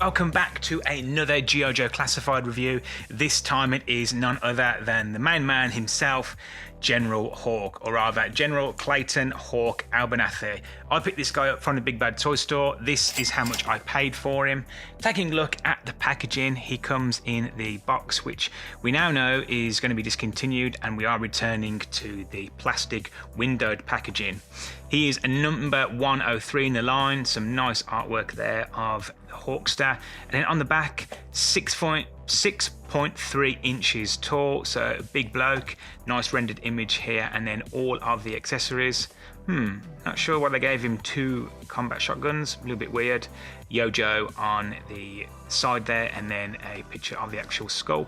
Welcome back to another G.I. Joe Classified review. This time it is none other than the main man himself, General Hawk, or rather General Clayton Hawk Abernathy. I picked this guy up from the Big Bad Toy Store. This is how much I paid for him. Taking a look at the packaging, he comes in the box, which we now know is going to be discontinued, and we are returning to the plastic windowed packaging. He is a number 103 in the line, some nice artwork there of the Hawkster, and then on the back, 6.3 inches tall, so big bloke, nice rendered image here, and then all of the accessories. Not sure why they gave him 2 combat shotguns, a little bit weird. Yojo on the side there, and then a picture of the actual sculpt,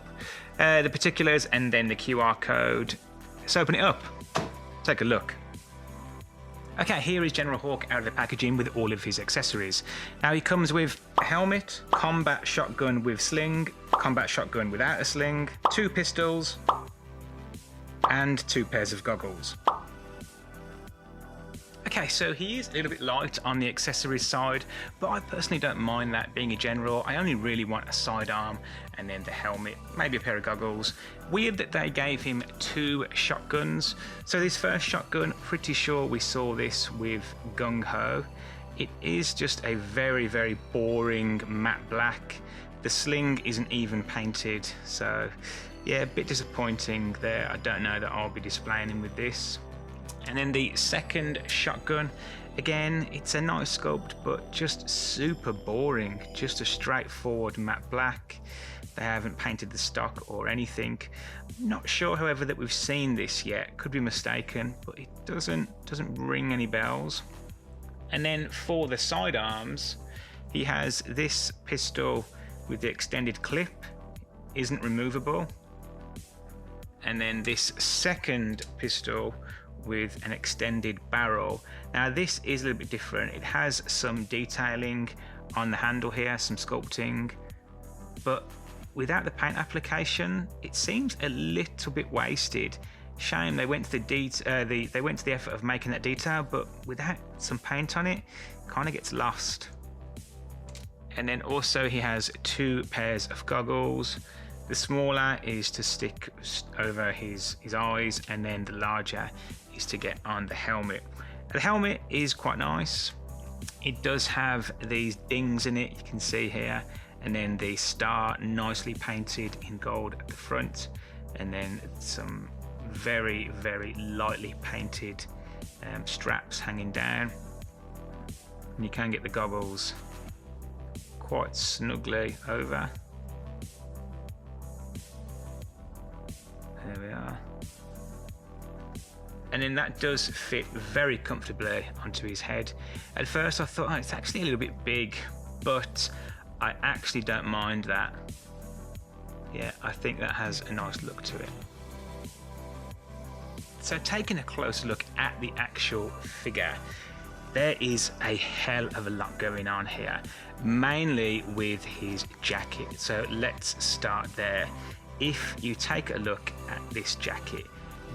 the particulars, and then the QR code. Let's open it up, take a look. Okay, here is General Hawk out of the packaging with all of his accessories. Now he comes with a helmet, combat shotgun with sling, combat shotgun without a sling, 2 pistols, and 2 pairs of goggles. Okay, so he is a little bit light on the accessories side, but I personally don't mind that. Being a general, I only really want a sidearm and then the helmet, maybe a pair of goggles. Weird that they gave him 2 shotguns. So this first shotgun, pretty sure we saw this with Gung Ho. It is just a very, very boring matte black. The sling isn't even painted, so yeah, a bit disappointing there. I don't know that I'll be displaying him with this. And then the second shotgun, again, it's a nice sculpt, but just super boring. Just a straightforward matte black. They haven't painted the stock or anything. Not sure, however, that we've seen this yet. Could be mistaken, but it doesn't ring any bells. And then for the sidearms, he has this pistol with the extended clip, isn't removable. And then this second pistol with an extended barrel. Now this is a little bit different. It has some detailing on the handle here, some sculpting, but without the paint application, it seems a little bit wasted. Shame they went to they went to the effort of making that detail, but without some paint on it, kind of gets lost. And then also he has 2 pairs of goggles. The smaller is to stick over his eyes, and then the larger is to get on the helmet. The helmet is quite nice. It does have these dings in it, you can see here, and then the star nicely painted in gold at the front, and then some very, very lightly painted straps hanging down. And you can get the goggles quite snugly over. There we are. And then that does fit very comfortably onto his head. At first I thought, oh, it's actually a little bit big, but I actually don't mind that. Yeah, I think that has a nice look to it. So taking a closer look at the actual figure, there is a hell of a lot going on here, mainly with his jacket. So let's start there. If you take a look at this jacket,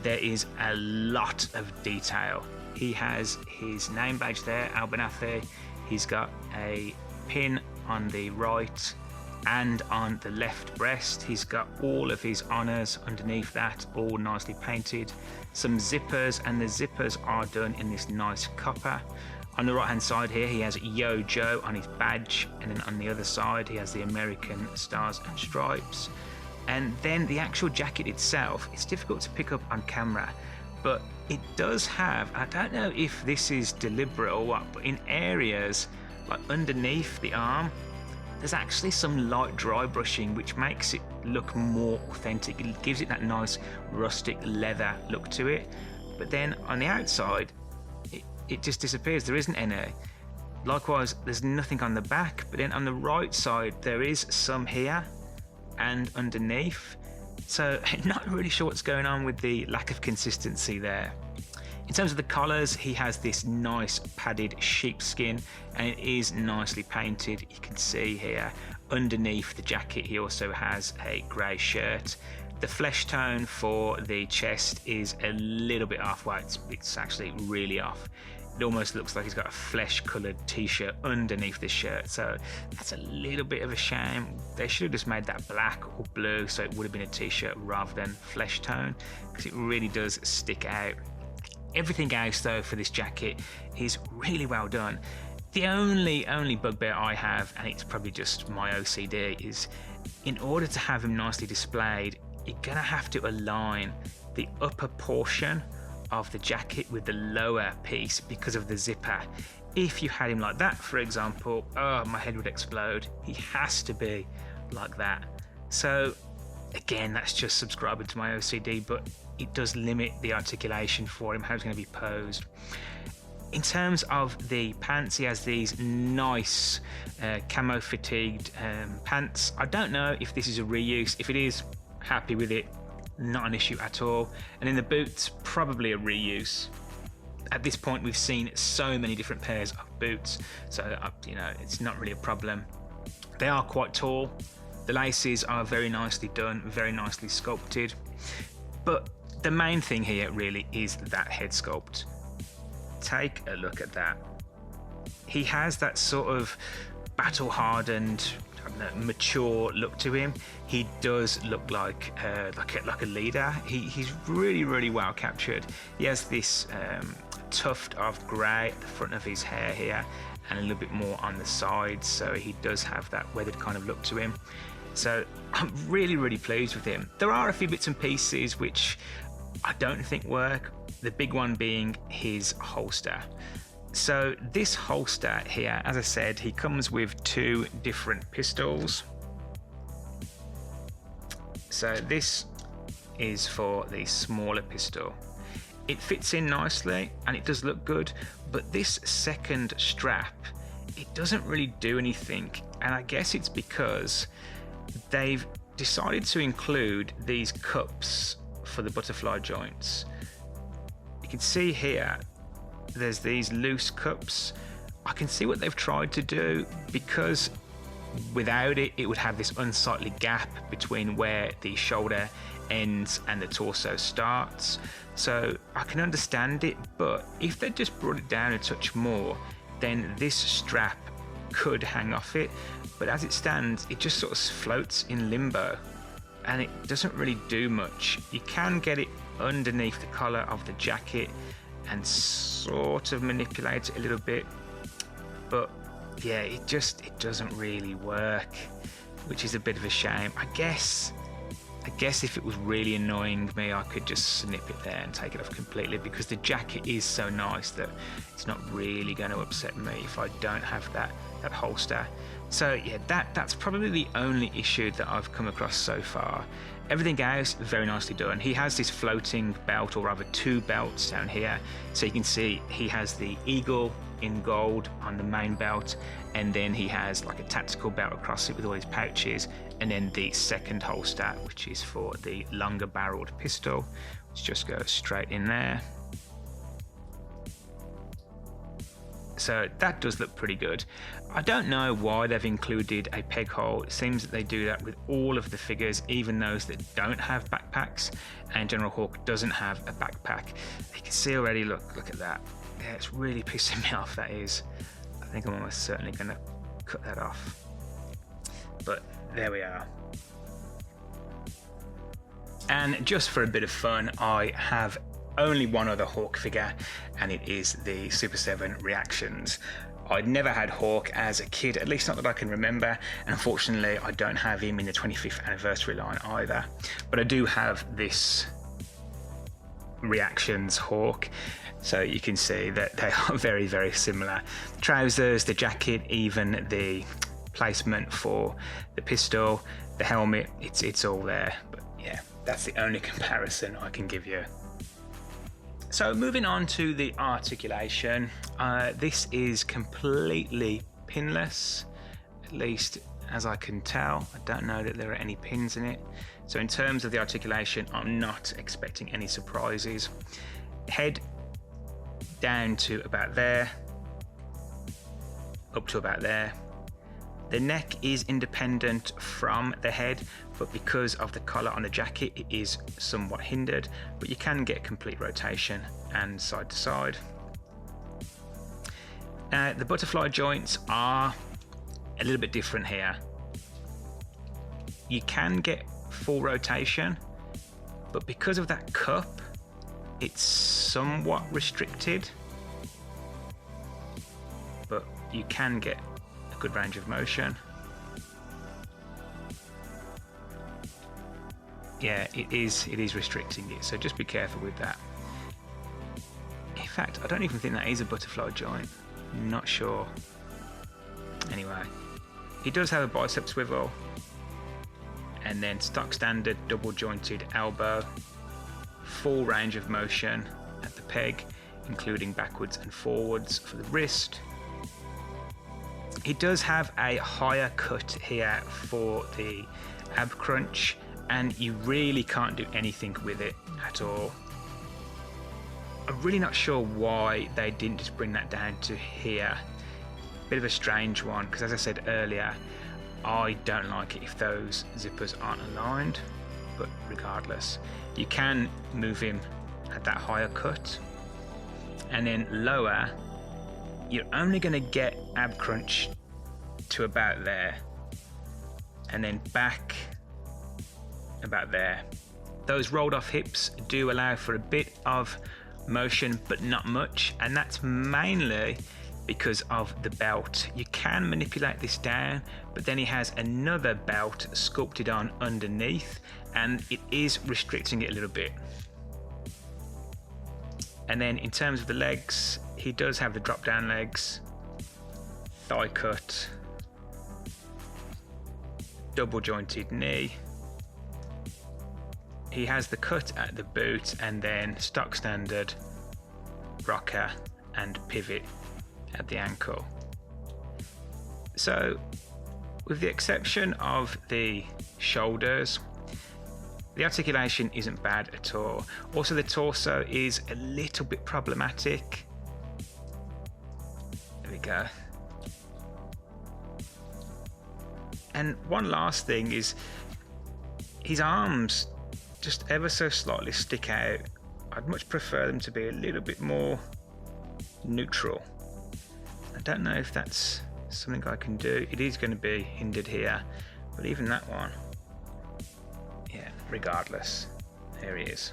there is a lot of detail. He has his name badge there, Abernathy. He's got a pin on the right and on the left breast. He's got all of his honours underneath that, all nicely painted. Some zippers, and the zippers are done in this nice copper. On the right hand side here, he has Yojo on his badge, and then on the other side he has the American Stars and Stripes. And then the actual jacket itself, it's difficult to pick up on camera, but it does have, I don't know if this is deliberate or what, but in areas like underneath the arm, there's actually some light dry brushing, which makes it look more authentic. It gives it that nice rustic leather look to it. But then on the outside, it just disappears. There isn't any. Likewise, there's nothing on the back, but then on the right side, there is some here and underneath. So not really sure what's going on with the lack of consistency there. In terms of the collars, he has this nice padded sheepskin, and it is nicely painted. You can see here underneath the jacket he also has a grey shirt. The flesh tone for the chest is a little bit off. Well, it's actually really off. it almost looks like he's got a flesh-coloured t-shirt underneath this shirt, so that's a little bit of a shame. They should have just made that black or blue, so it would have been a t-shirt rather than flesh tone, because it really does stick out. Everything else though for this jacket is really well done. The only bugbear I have, and it's probably just my OCD, is in order to have him nicely displayed, you're gonna have to align the upper portion of the jacket with the lower piece because of the zipper. If you had him like that, for example, oh, my head would explode. He has to be like that. So again, that's just subscribing to my OCD, but it does limit the articulation for him, how it's going to be posed. In terms of the pants, he has these nice camo fatigued pants. I don't know if this is a reuse. If it is, happy with it, not an issue at all. And in the boots, probably a reuse. At this point, we've seen so many different pairs of boots, so you know, it's not really a problem. They are quite tall. The laces are very nicely done, very nicely sculpted. But the main thing here really is that head sculpt. Take a look at that. He has that sort of battle-hardened, mature look to him. He does look like a leader. He's really well captured. He has this tuft of grey at the front of his hair here, and a little bit more on the sides, so he does have that weathered kind of look to him. So I'm really pleased with him. There are a few bits and pieces which I don't think work. The big one being his holster. So this holster here, as I said, he comes with two different pistols. So this is for the smaller pistol. It fits in nicely and it does look good, but this second strap, it doesn't really do anything. And I guess it's because they've decided to include these cups for the butterfly joints. You can see here there's these loose cups. I can see what they've tried to do, because without it, it would have this unsightly gap between where the shoulder ends and the torso starts. So I can understand it, but if they just brought it down a touch more, then this strap could hang off it. But as it stands, it just sort of floats in limbo and it doesn't really do much. You can get it underneath the collar of the jacket and sort of manipulate it a little bit, but yeah, it doesn't really work, which is a bit of a shame. I guess if it was really annoying me, I could just snip it there and take it off completely, because the jacket is so nice that it's not really going to upset me if I don't have that holster. So yeah, that's probably the only issue that I've come across so far. Everything else, very nicely done. He has this floating belt, or rather two belts down here. So you can see he has the eagle in gold on the main belt, and then he has like a tactical belt across it with all his pouches, and then the second holster, which is for the longer barreled pistol, which just goes straight in there. So that does look pretty good. I don't know why they've included a peg hole. It seems that they do that with all of the figures, even those that don't have backpacks, and General Hawk doesn't have a backpack. You can see already, look at that. Yeah, it's really pissing me off, that is. I think I'm almost certainly gonna cut that off. But there we are. And just for a bit of fun, I have only one other Hawk figure, and it is the Super 7 Reactions. I'd never had Hawk as a kid, at least not that I can remember, and unfortunately I don't have him in the 25th anniversary line either. But I do have this Reactions Hawk, so you can see that they are very similar. The trousers, the jacket, even the placement for the pistol, the helmet, it's all there. But yeah, that's the only comparison I can give you. So moving on to the articulation, this is completely pinless, at least as I can tell. I don't know that there are any pins in it. So in terms of the articulation, I'm not expecting any surprises. Head down to about there, up to about there. The neck is independent from the head, but because of the collar on the jacket, it is somewhat hindered, but you can get complete rotation and side to side. Now, the butterfly joints are a little bit different here. You can get full rotation, but because of that cup, it's somewhat restricted, but you can get a good range of motion. Yeah, it is restricting it, so just be careful with that. In fact, I don't even think that is a butterfly joint. Not sure. Anyway, he does have a bicep swivel, and then stock standard double jointed elbow, full range of motion at the peg, including backwards and forwards for the wrist. He does have a higher cut here for the ab crunch, and you really can't do anything with it at all. I'm really not sure why they didn't just bring that down to here. Bit of a strange one, because as I said earlier, I don't like it if those zippers aren't aligned, but regardless, you can move him at that higher cut, and then lower, you're only going to get ab crunch to about there, and then back about there. Those rolled off hips do allow for a bit of motion, but not much, and that's mainly because of the belt. You can manipulate this down, but then he has another belt sculpted on underneath, and it is restricting it a little bit. And then in terms of the legs, he does have the drop down legs, thigh cut, double jointed knee. He has the cut at the boot, and then stock standard rocker and pivot at the ankle. So with the exception of the shoulders, the articulation isn't bad at all. Also, the torso is a little bit problematic. There we go. And one last thing is his arms just ever so slightly stick out. I'd much prefer them to be a little bit more neutral. I don't know if that's something I can do. It is going to be hindered here, but even that one, yeah, regardless, there he is.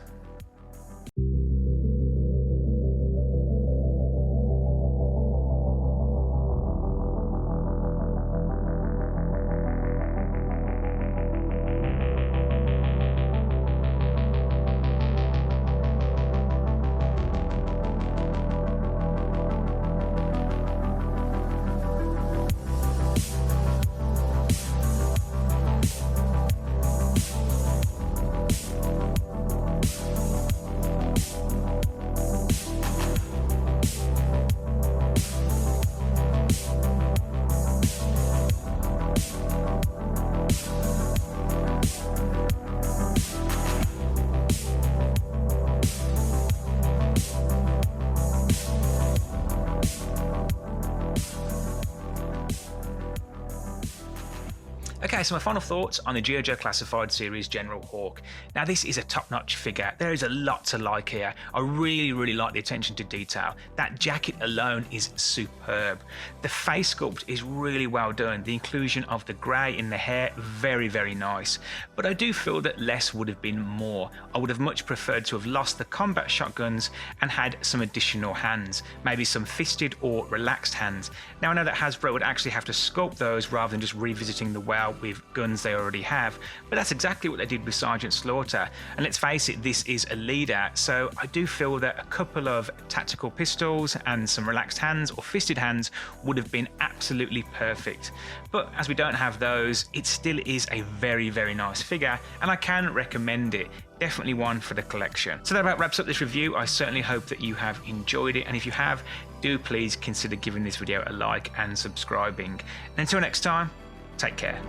Okay, so my final thoughts on the G.I. Joe Classified Series General Hawk. Now, this is a top-notch figure. There is a lot to like here. I really like the attention to detail. That jacket alone is superb. The face sculpt is really well done. The inclusion of the grey in the hair, very nice. But I do feel that less would have been more. I would have much preferred to have lost the combat shotguns and had some additional hands, maybe some fisted or relaxed hands. Now, I know that Hasbro would actually have to sculpt those rather than just revisiting the well with guns they already have, but that's exactly what they did with Sergeant Slaughter. And let's face it, this is a leader, so I do feel that a couple of tactical pistols and some relaxed hands or fisted hands would have been absolutely perfect. But as we don't have those, it still is a very nice figure, and I can recommend it. Definitely one for the collection. So that about wraps up this review. I certainly hope that you have enjoyed it, and if you have, do please consider giving this video a like and subscribing. And until next time, take care.